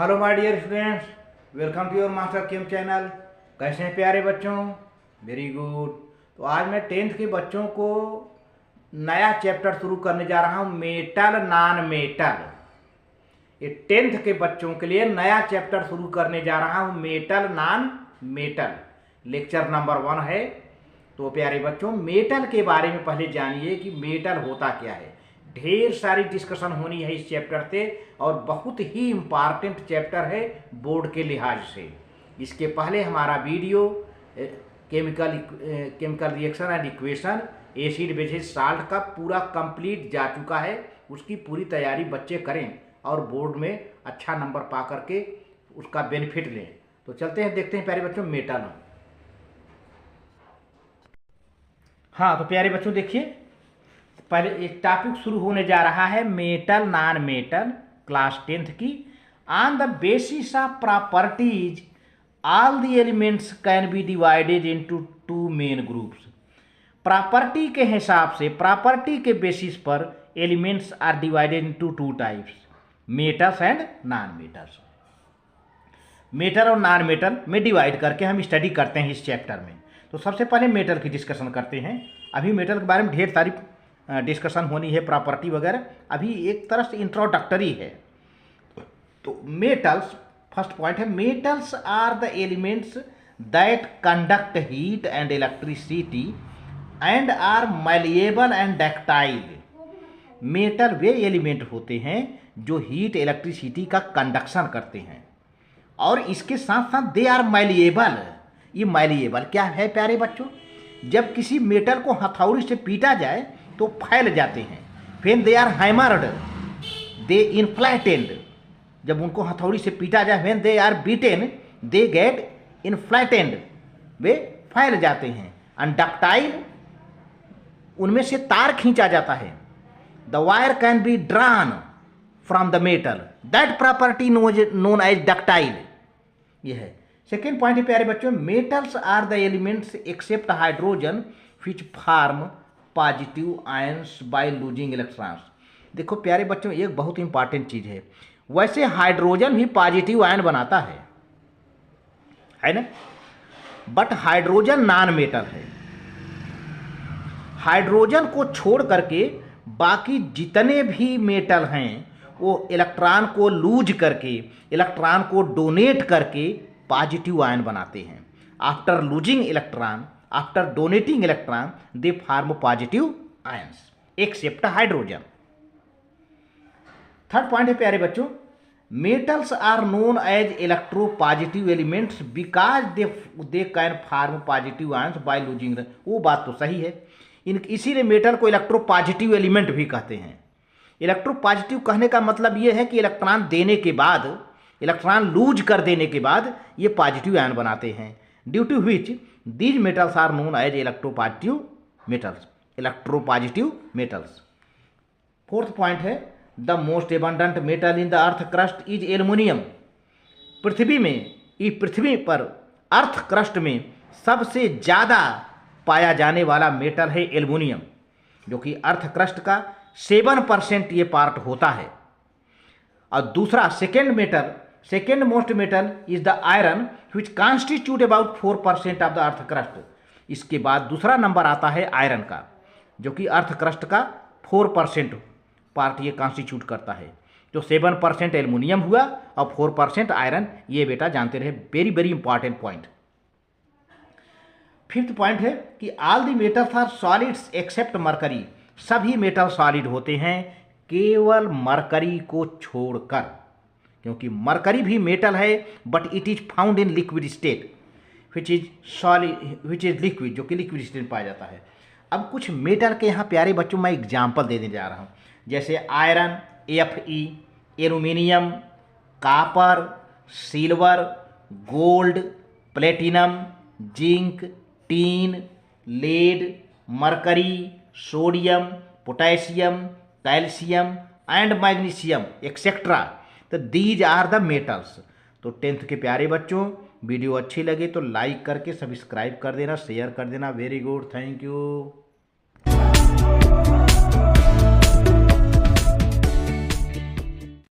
Hello my dear students, welcome to your Master Chem channel. कैसे हैं प्यारे बच्चों? Very good. तो आज मैं 10th के बच्चों को नया चैप्टर शुरू करने जा रहा हूं, मेटल नॉन मेटल। ये 10th के बच्चों के लिए नया चैप्टर शुरू करने जा रहा हूं, metal non metal. Lecture number 1 है। तो प्यारे बच्चों, मेटल के बारे में पहले जानिए कि मेटल होता क्या है। ढेर सारी डिस्कशन होनी है इस चैप्टर से और बहुत ही इम्पॉर्टेंट चैप्टर है बोर्ड के लिहाज से। इसके पहले हमारा video chemical reaction and equation, acid basis salt का पूरा कंप्लीट जा चुका है। उसकी पूरी तैयारी बच्चे करें और बोर्ड में अच्छा नंबर पा करके उसका बेनिफिट लें। तो चलते हैं, देखते हैं प्यारे बच्चों मेटल। हाँ तो प्यारे बच्चों देखिए, पहले एक टॉपिक शुरू होने जा रहा है metal non metal, class 10th की। On the basis of properties all the elements can be divided into 2 main groups. Property के हिसाब से, प्रॉपर्टी के बेसिस पर elements are divided into 2 types, metals and non metals. Metal और non metal में divide करके हम स्टडी करते हैं इस चैप्टर में। तो सबसे पहले मेटल की डिस्कशन करते हैं। अभी मेटल के बारे में ढेर सारी डिस्कशन होनी है, प्रॉपर्टी वगैरह। अभी एक तरह से इंट्रोडक्टरी है। तो मेटल्स, फर्स्ट पॉइंट है, metals are the elements that conduct heat and electricity and are malleable and ductile. Metal वे एलिमेंट होते हैं जो हीट इलेक्ट्रिसिटी का कंडक्शन करते हैं और इसके साथ साथ दे आर मैलिएबल। ये मैलिएबल क्या है प्यारे बच्चों? जब किसी मेटल को हथौड़ी से पीटा जाए तो फैल जाते हैं। फिर दे आर हैमर्ड, दे इनफ्लैटेंड। जब उनको हथौड़ी से पीटा जाए, when they are beaten they get flattened, वे फैल जाते हैं। एंड डक्टाइल, उनमें से तार खींचा जाता है। The wire can be drawn from the metal, that property known as ductile. ये है सेकेंड पॉइंट है प्यारे बच्चों, metals are the elements except hydrogen which form positive ions by losing electrons. देखो प्यारे बच्चों, एक बहुत इंपॉर्टेंट चीज है। वैसे हाइड्रोजन भी पॉजिटिव आयन बनाता है ना, बट हाइड्रोजन नॉन मेटल है। हाइड्रोजन को छोड़ करके बाकी जितने भी मेटल हैं वो इलेक्ट्रॉन को लूज करके, इलेक्ट्रॉन को डोनेट करके पॉजिटिव आयन बनाते हैं। After losing electron, after donating electron, they form positive ions except hydrogen. Third point है प्यारे बच्चों, metals are known as electropositive elements because they can form positive ions by losing. वो बात तो सही है, इसीलिए मेटल को इलेक्ट्रो पॉजिटिव एलिमेंट भी कहते हैं। इलेक्ट्रो पॉजिटिव कहने का मतलब ये है कि इलेक्ट्रॉन देने के बाद, इलेक्ट्रॉन लूज कर देने के बाद ये पॉजिटिव आयन बनाते हैं। Due to which these metals are known as electropositive metals, electropositive metals. Fourth point है, the most abundant metal in the earth crust is aluminium. पृथ्वी में, इस पृथ्वी पर अर्थ क्रस्ट में सबसे ज़्यादा पाया जाने वाला मेटल है एल्युमिनियम, जो कि अर्थ क्रस्ट का 7% ये पार्ट होता है। और दूसरा second most metal is the iron which constitute about 4% of the earth crust. इसके बाद दूसरा नंबर आता है आयरन का, जो कि अर्थ क्रस्ट का 4% पार्ट ये कॉन्स्टिट्यूट करता है। जो 7% एल्युमिनियम हुआ और 4% आयरन, ये बेटा जानते रहे, very very important point. Fifth point है कि all the metals are solids except mercury. सभी मेटल सॉलिड होते हैं केवल मरकरी को छोड़कर, क्योंकि मरकरी भी मेटल है but it is found in liquid state which is solid, which is liquid, जो कि लिक्विड स्टेट में पाया जाता है। अब कुछ मेटल के यहाँ प्यारे बच्चों मैं एग्जाम्पल देने जा रहा हूँ, जैसे iron Fe, aluminium, copper, silver, gold, platinum, zinc, tin, lead, mercury, sodium, potassium, calcium and magnesium etcetera. तो दीज आर द मेटल्स। तो 10th के प्यारे बच्चों, वीडियो अच्छी लगे तो लाइक करके सब्सक्राइब कर देना, शेयर कर देना। Very good, thank you.